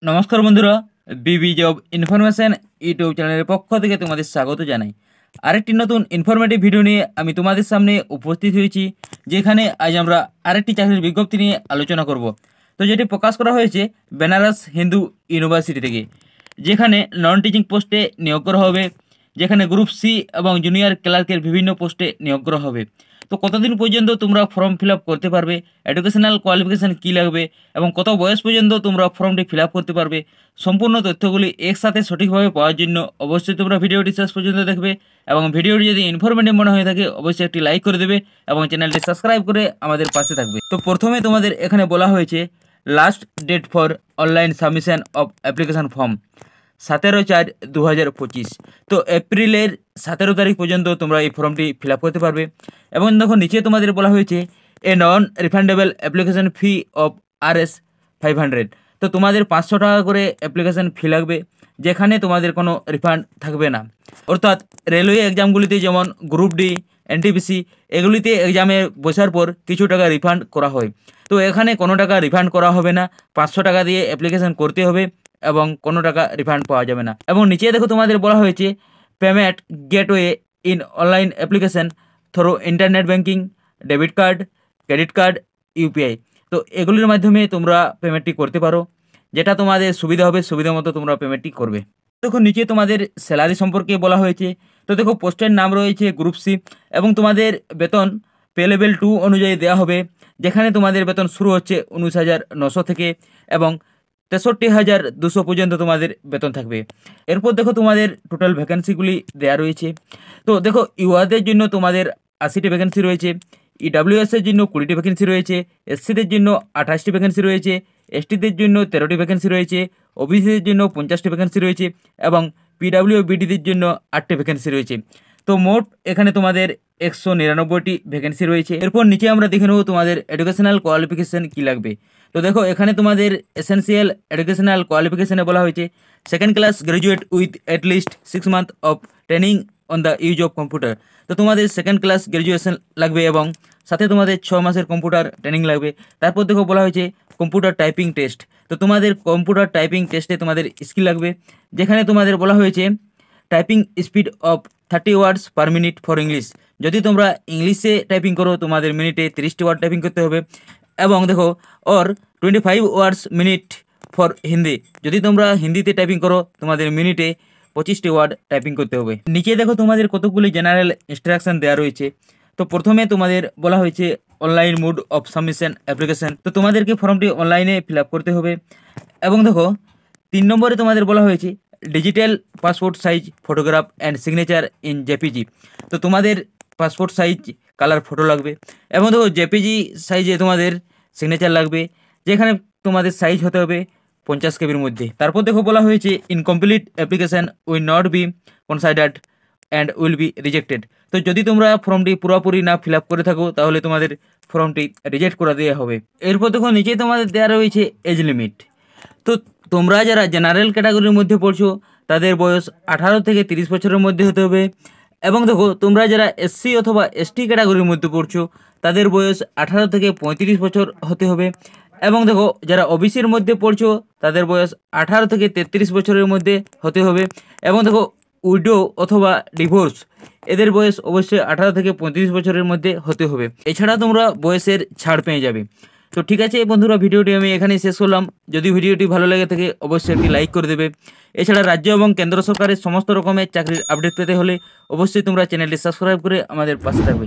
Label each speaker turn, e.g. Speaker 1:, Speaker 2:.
Speaker 1: নমস্কার বন্ধুরা, বিবি job information YouTube চ্যানেলের পক্ষ থেকে তোমাদের স্বাগত জানাই। আরেকটি নতুন ইনফরমেটিভ ভিডিও নিয়ে আমি তোমাদের সামনে উপস্থিত হয়েছি, যেখানে আজ আমরা আরেকটি চাকরির বিজ্ঞপ্তি নিয়ে আলোচনা করব। তো যেটি প্রকাশ করা হয়েছে বেনারস হিন্দু ইউনিভার্সিটি থেকে, যেখানে নন টিচিং পোস্টে নিয়োগ করা হবে, যেখানে গ্রুপ সি এবং জুনিয়র ক্লার্কের বিভিন্ন পোস্টে নিয়োগ করা হবে। তো কতদিন পর্যন্ত তোমরা ফর্ম ফিল আপ করতে পারবে, এডুকেশনাল কোয়ালিফিকেশান কী লাগবে এবং কত বয়স পর্যন্ত তোমরা ফর্মটি ফিল আপ করতে পারবে, সম্পূর্ণ তথ্যগুলি একসাথে সঠিকভাবে পাওয়ার জন্য অবশ্যই তোমরা ভিডিওটি শেষ পর্যন্ত দেখবে। এবং ভিডিওটি যদি ইনফরমেটিভ মনে হয়ে থাকে অবশ্যই একটি লাইক করে দেবে এবং চ্যানেলটি সাবস্ক্রাইব করে আমাদের পাশে থাকবে। তো প্রথমে তোমাদের এখানে বলা হয়েছে last date for online submission of application form 17/4/2025। তো এপ্রিলের 17 তারিখ পর্যন্ত তোমরা এই ফর্মটি ফিল আপ করতে পারবে। এবং দেখো নিচে তোমাদের বলা হয়েছে a non refundable application fee of Rs 500। তো তোমাদের 500 টাকা করে অ্যাপ্লিকেশান ফি লাগবে, যেখানে তোমাদের কোনো রিফান্ড থাকবে না। অর্থাৎ রেলওয়ে এক্সামগুলিতে যেমন গ্রুপ ডি, এনটিপিসি এগুলিতে এক্সামে বসার পর কিছু টাকা রিফান্ড করা হয়, তো এখানে কোনো টাকা রিফান্ড করা হবে না। 500 টাকা দিয়ে অ্যাপ্লিকেশান করতে হবে এবং কোনো টাকা রিফান্ড পাওয়া যাবে না। এবং নিচে দেখো তোমাদের বলা হয়েছে payment gateway in online application through internet banking, debit card, credit card, UPI. তো এগুলির মাধ্যমে তোমরা পেমেন্টটি করতে পারো, যেটা তোমাদের সুবিধা হবে, সুবিধা মতো তোমরা পেমেন্টটি করবে। দেখো নিচে তোমাদের স্যালারি সম্পর্কে বলা হয়েছে। তো দেখো পোস্টের নাম রয়েছে গ্রুপ সি এবং তোমাদের বেতন পে লেভেল 2 অনুযায়ী দেওয়া হবে, যেখানে তোমাদের বেতন শুরু হচ্ছে 19,900 থেকে এবং 63,200 পর্যন্ত তোমাদের বেতন থাকবে। এরপর দেখো তোমাদের টোটাল ভ্যাকেন্সিগুলি দেওয়া রয়েছে। তো দেখো ইউআদের জন্য তোমাদের 80টি ভ্যাকেন্সি রয়েছে, ইডাব্লিউএসের জন্য 20টি ভ্যাকেন্সি রয়েছে, এসসিদের জন্য 28টি ভ্যাকেন্সি রয়েছে, এসটিদের জন্য 13টি ভ্যাকেন্সি রয়েছে, ওবিসিদের জন্য 50টি ভ্যাকেন্সি রয়েছে এবং পিডাব্লিউবিডিদের জন্য 8টি ভ্যাকেন্সি রয়েছে। তো মোট এখানে তোমাদের 199টি ভ্যাকেন্সি রয়েছে। এরপর নিচে আমরা দেখে নেব তোমাদের এডুকেশনাল কোয়ালিফিকেশান কী লাগবে। তো দেখো এখানে তোমাদের এসেন্সিয়াল এডুকেশনাল কোয়ালিফিকেশানে বলা হয়েছে second class graduate with at least 6 month of training on the use of computer. তো তোমাদের সেকেন্ড ক্লাস গ্র্যাজুয়েশন লাগবে এবং সাথে তোমাদের 6 মাসের কম্পিউটার ট্রেনিং লাগবে। তারপর দেখো বলা হয়েছে কম্পিউটার টাইপিং টেস্ট। তো তোমাদের কম্পিউটার টাইপিং টেস্টে তোমাদের স্কিল লাগবে, যেখানে তোমাদের বলা হয়েছে typing speed of 30 words per minute for English. যদি তোমরা ইংলিশে টাইপিং করো তোমাদের মিনিটে 30টি ওয়ার্ড টাইপিং করতে হবে। এবং দেখো or 25 words minute for Hindi. যদি তোমরা হিন্দিতে টাইপিং করো তোমাদের মিনিটে 25টি ওয়ার্ড টাইপিং করতে হবে। নিচে দেখো তোমাদের কতগুলি জেনারেল ইনস্ট্রাকশন দেওয়া রয়েছে। তো প্রথমে তোমাদের বলা হয়েছে online mode of submission application. তো তোমাদেরকে ফর্মটি অনলাইনে ফিল আপ করতে হবে। এবং দেখো 3 নম্বরে তোমাদের বলা হয়েছে digital passport size photograph and signature in JPG. তো তোমাদের পাসপোর্ট সাইজ কালার ফটো লাগবে এবং দেখো জেপিজি সাইজে তোমাদের সিগনেচার লাগবে, যেখানে তোমাদের সাইজ হতে হবে 50 কেবির মধ্যে। তারপর দেখো বলা হয়েছে incomplete application will not be considered and will be rejected. তো যদি তোমরা ফর্মটি পুরোপুরি না ফিল আপ করে থাকো তাহলে তোমাদের ফর্মটি রিজেক্ট করে দেওয়া হবে। এরপর দেখো নিচে তোমাদের দেওয়া রয়েছে এজ লিমিট। তো তোমরা যারা জেনারেল ক্যাটাগরির মধ্যে পড়ছো তাদের বয়স 18 থেকে 30 বছরের মধ্যে হতে হবে। এবং দেখো তোমরা যারা এসসি অথবা এসটি ক্যাটাগরির মধ্যে পড়ছো তাদের বয়স 18 থেকে 35 বছর হতে হবে। এবং দেখো যারা ওবিসির মধ্যে পড়ছো তাদের বয়স 18 থেকে 33 বছরের মধ্যে হতে হবে। এবং দেখো উইডো অথবা ডিভোর্স এদের বয়স অবশ্যই 18 থেকে 35 বছরের মধ্যে হতে হবে। এছাড়া তোমরা বয়সের ছাড় পেয়ে যাবে। তো ঠিক আছে বন্ধুরা, ভিডিওটি আমি এখানেই শেষ করলাম। যদি ভিডিওটি ভালো লেগে থাকে অবশ্যই একটি লাইক করে দেবে। এছাড়া রাজ্য এবং কেন্দ্র সরকারের সমস্ত রকমের চাকরির আপডেট পেতে হলে অবশ্যই তোমরা চ্যানেলটি সাবস্ক্রাইব করে আমাদের পাশে থাকবে।